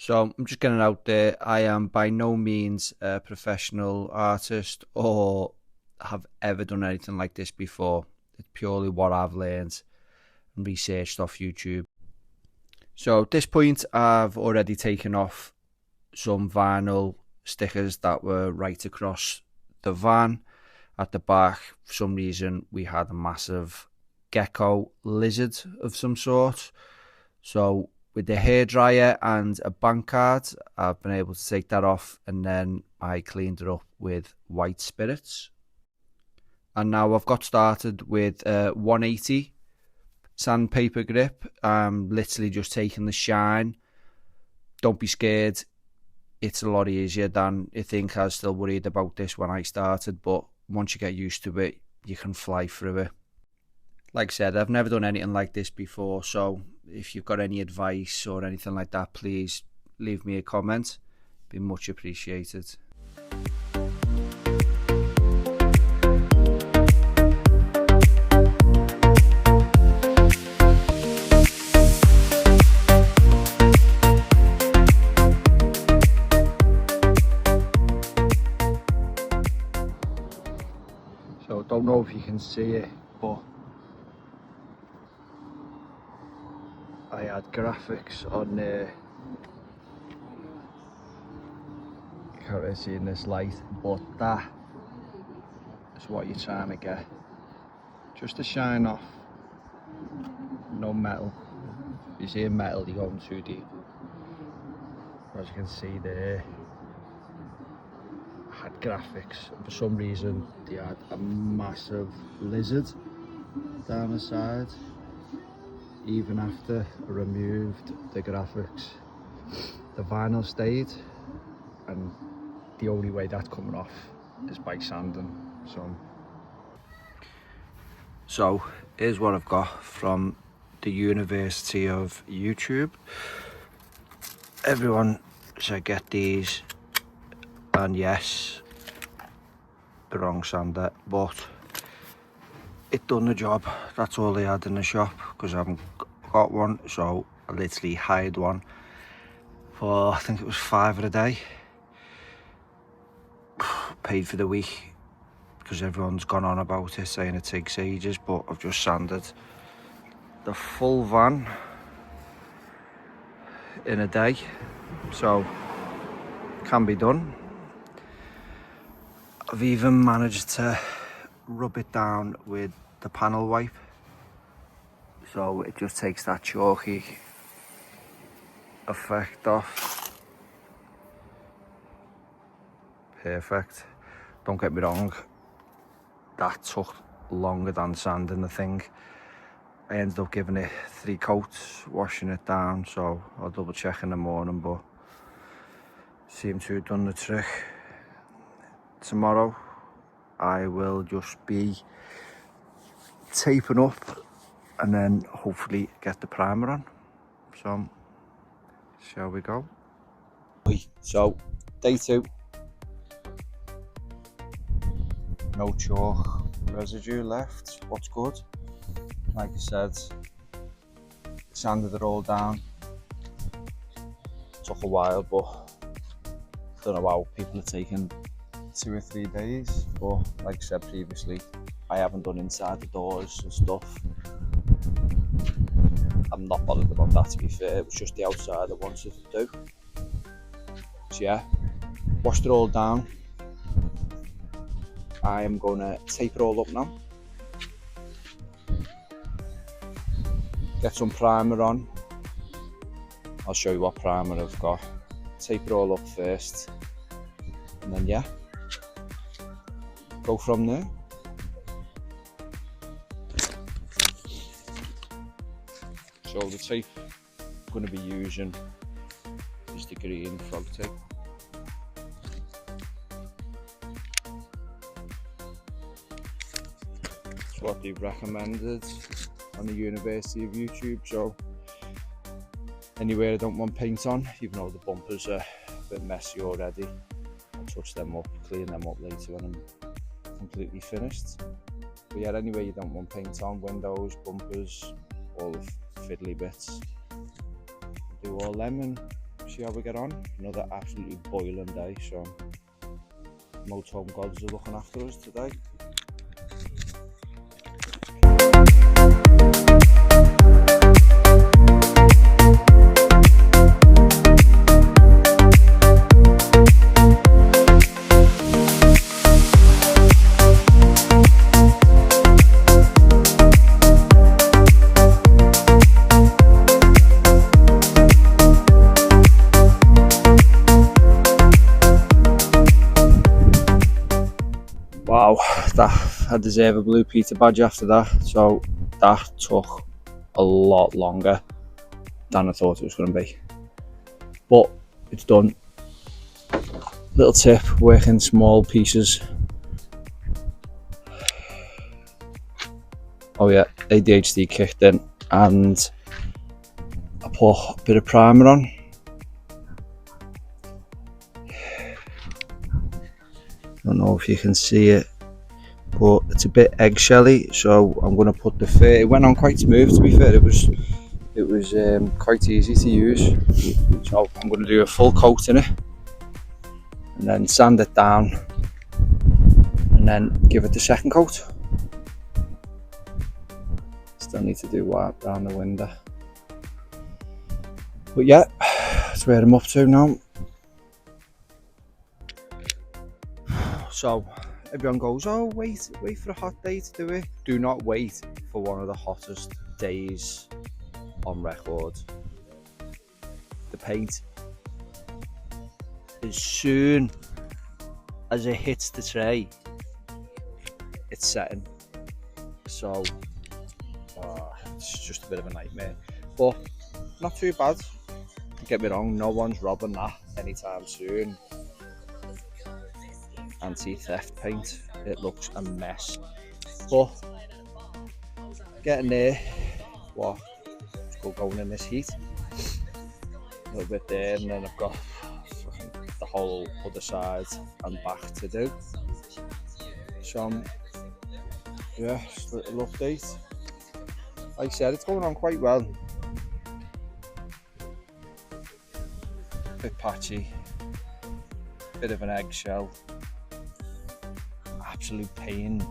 So I'm just getting out there. I am by no means a professional artist or have ever done anything like this before. It's purely what I've learned and researched off YouTube. So at this point, I've already taken off some vinyl stickers that were right across the van. At the back, for some reason, we had a massive gecko lizard of some sort. So with the hairdryer and a bank card, I've been able to take that off, and then I cleaned it up with white spirits. And now I've got started with 180 sandpaper grip. I'm literally just taking the shine. Don't be scared. It's a lot easier than you think. I was still worried about this when I started, but once you get used to it, you can fly through it. Like I said, I've never done anything like this before, so if you've got any advice or anything like that, please leave me a comment. It'd be much appreciated. So I don't know if you can see it, but I had graphics on there. You can't really see in this light, but that is what you're trying to get. Just a shine off, no metal. If you see metal, you're going too deep. As you can see there, I had graphics. For some reason, they had a massive lizard down the side. Even after I removed the graphics, the vinyl stayed, and the only way that's coming off is by sanding. So here's what I've got from the University of YouTube. Everyone should get these, and yes, the wrong sander, but it done the job. That's all they had in the shop, because I haven't got one, so I literally hired one for, I think it was £5 a day. Paid for the week because everyone's gone on about it, saying it takes ages, but I've just sanded the full van in a day, so can be done. I've even managed to rub it down with the panel wipe, so it just takes that chalky effect off. Perfect. Don't get me wrong, that took longer than sanding the thing. I ended up giving it 3 coats, washing it down, so I'll double check in the morning, but seemed to have done the trick. Tomorrow I will just be taping up and then hopefully get the primer on. So shall we go? So day 2, no chalk residue left. What's good? Like I said, sanded it all down. Took a while, but don't know how people are taking 2 or 3 days, but like I said previously, I haven't done inside the doors and stuff. I'm not bothered about that, to be fair. It was just the outside I wanted to do. So yeah, washed it all down. I am going to tape it all up now. Get some primer on. I'll show you what primer I've got. Tape it all up first, and then yeah, go from there. So the tape I'm going to be using is the green frog tape. It's what they've recommended on the University of YouTube. So anywhere I don't want paint on, even though the bumpers are a bit messy already, I'll touch them up, clean them up later when I'm completely finished. But yeah, anywhere you don't want paint on, windows, bumpers, all the fiddly bits, do all them and see how we get on. Another absolutely boiling day, so Motorhome gods are looking after us today. Wow, I deserve a blue Peter badge after that. So that took a lot longer than I thought it was going to be, but it's done. Little tip: work in small pieces. Oh yeah, ADHD kicked in, and I put a bit of primer on. I don't know if you can see it, but it's a bit eggshelly, so I'm going to put the fur. It went on quite smooth, to be fair. It was quite easy to use, so I'm going to do a full coat in it and then sand it down and then give it the second coat. Still need to do wipe down the window, but yeah, that's where I'm up to now. So everyone goes, oh wait for a hot day to do it. Do not wait for one of the hottest days on record. The paint, as soon as it hits the tray, it's setting. So it's just a bit of a nightmare, but not too bad. Don't get me wrong, no one's robbing that anytime soon. Anti-theft paint, it looks a mess, but getting there. What? Still going in this heat. A little bit there, and then I've got the whole other side and back to do. So yeah, just a little update. Like I said, it's going on quite well. Bit patchy, bit of an eggshell. Absolute pain,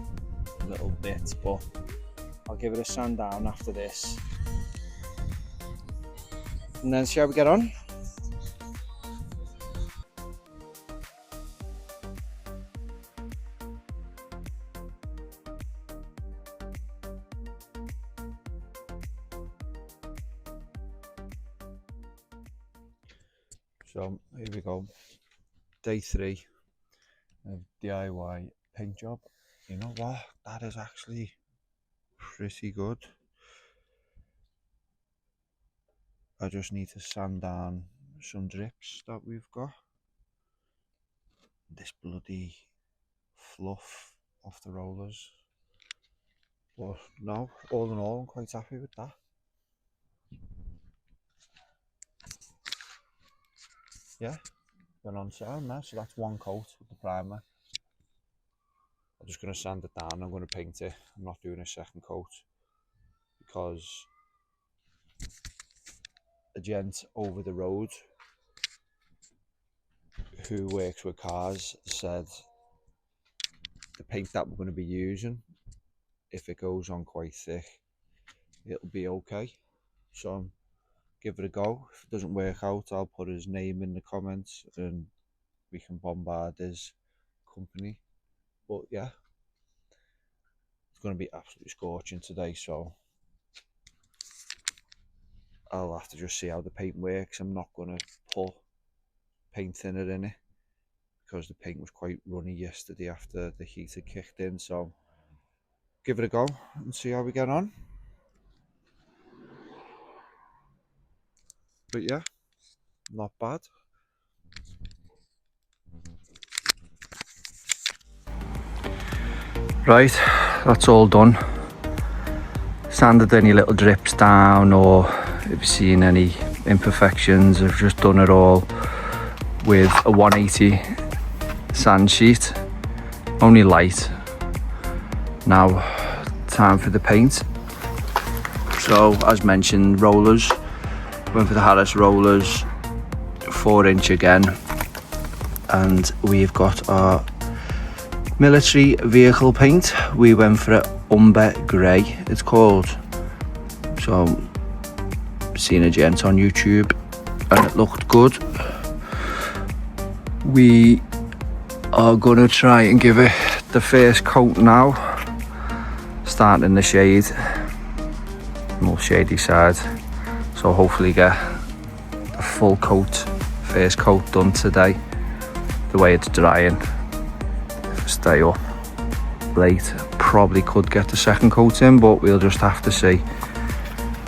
a little bit, but I'll give it a sand down after this and then see how we get on. So here we go, day 3 of DIY paint job. You know what, that is actually pretty good. I just need to sand down some drips that we've got. This bloody fluff off the rollers, but no, all in all I'm quite happy with that. Yeah, we're on sale now, so that's one coat with the primer. I'm just going to sand it down. I'm going to paint it. I'm not doing a second coat because a gent over the road who works with cars said the paint that we're going to be using, if it goes on quite thick, it'll be okay. So give it a go. If it doesn't work out, I'll put his name in the comments and we can bombard his company. But yeah, it's going to be absolutely scorching today, so I'll have to just see how the paint works. I'm not going to put paint thinner in it because the paint was quite runny yesterday after the heat had kicked in, so give it a go and see how we get on. But yeah, not bad. Right, that's all done. Sanded any little drips down, or if you've seen any imperfections, I've just done it all with a 180 sand sheet, only light. Now time for the paint. So as mentioned, rollers, went for the Harris rollers, 4-inch again, and we've got our military vehicle paint. We went for it umber grey, it's called. So seen a gent on YouTube and it looked good. We are gonna try and give it the first coat now, starting in the shade, more shady side, so hopefully get a full coat, first coat done today. The way it's drying, if I stay up late, probably could get the second coat in, but we'll just have to see.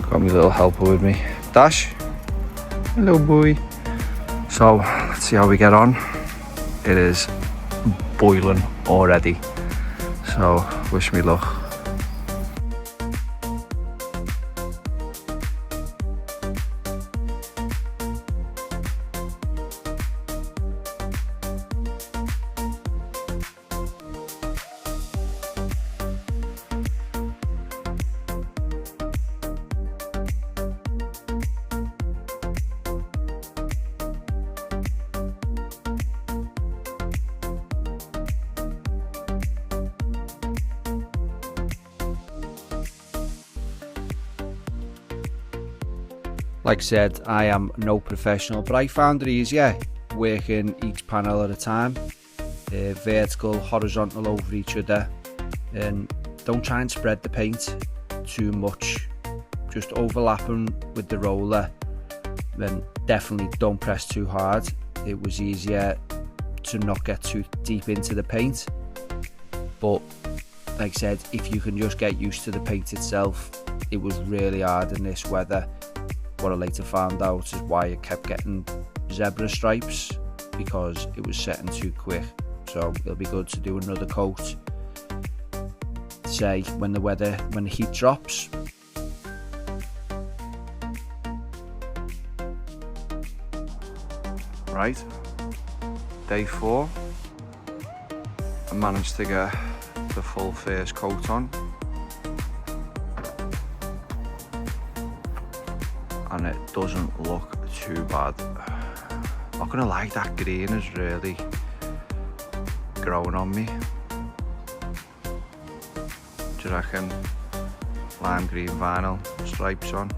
Got my little helper with me, Dash. Hello boy. So let's see how we get on. It is boiling already, so wish me luck. Like I said, I am no professional, but I found it easier working each panel at a time, vertical, horizontal over each other, and don't try and spread the paint too much, just overlapping with the roller, then definitely don't press too hard. It was easier to not get too deep into the paint, but like I said, if you can just get used to the paint itself, it was really hard in this weather. What I later found out is why I kept getting zebra stripes, because it was setting too quick. So it'll be good to do another coat, say when the heat drops. Right, day 4, I managed to get the full first coat on, and it doesn't look too bad. Not gonna lie, that green is really growing on me. Do you reckon? Lime green vinyl stripes on.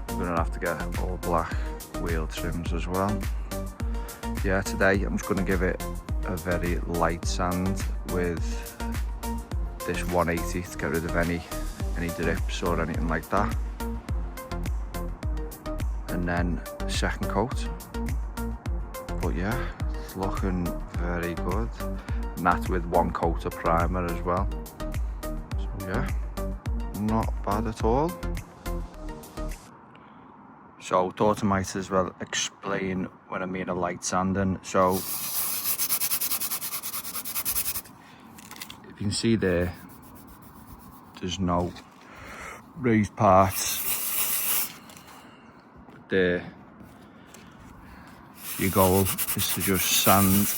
I'm gonna have to get all black wheel trims as well. Yeah, today I'm just gonna give it a very light sand with this 180 to get rid of any drips or anything like that, and then second coat. But yeah, it's looking very good, and that's with 1 coat of primer as well. So yeah, not bad at all. So thought I might as well explain when I mean a light sanding. So if you can see there's no raised parts there. Your goal is to just sand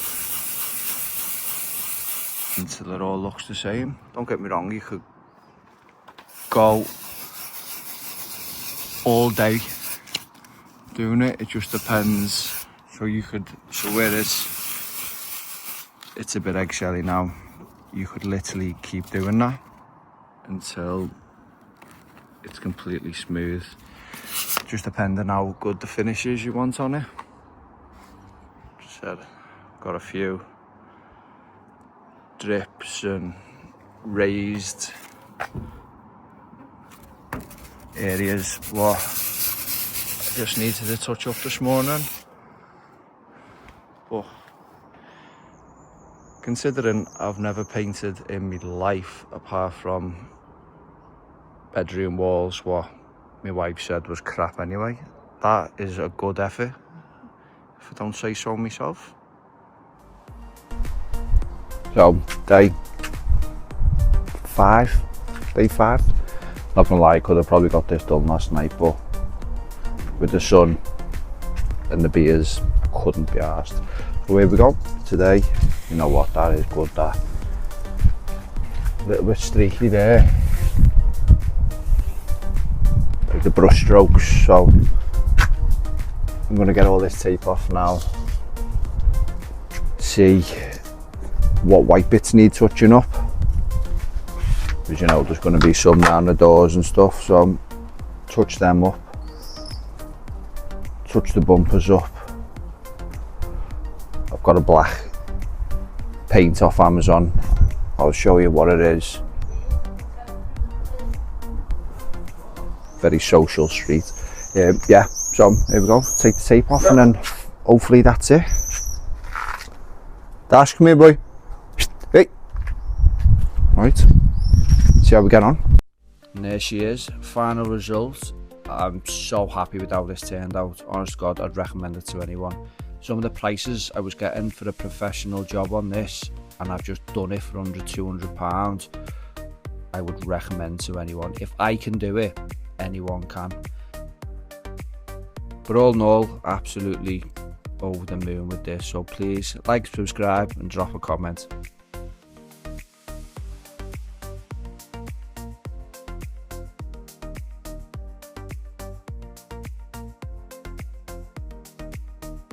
until it all looks the same. Don't get me wrong, you could go all day doing it, it just depends. So where it's a bit eggshelly now, you could literally keep doing that until it's completely smooth, just depending how good the finishes you want on it. Just said, got a few drips and raised areas what I just needed to touch up this morning. But considering I've never painted in my life apart from bedroom walls, what my wife said was crap anyway, that is a good effort, if I don't say so myself. So day 5, not gonna lie, I could have probably got this done last night, but with the sun and the beers, I couldn't be arsed. So here we go today. You know what, that is good, that little bit streaky there, like the brush strokes, so I'm going to get all this tape off now, see what white bits need touching up, because you know there's going to be some down the doors and stuff, so touch them up, touch the bumpers up. I've got a black paint off Amazon, I'll show you what it is. Very social street. Yeah, so here we go, take the tape off and then hopefully that's it. Dash, come here boy. Hey. Right, see how we get on. And there she is, final result. I'm so happy with how this turned out. Honest to God, I'd recommend it to anyone. Some of the prices I was getting for a professional job on this, and I've just done it for under £200, I would recommend to anyone. If I can do it, anyone can. But all in all, absolutely over the moon with this. So please like, subscribe and drop a comment.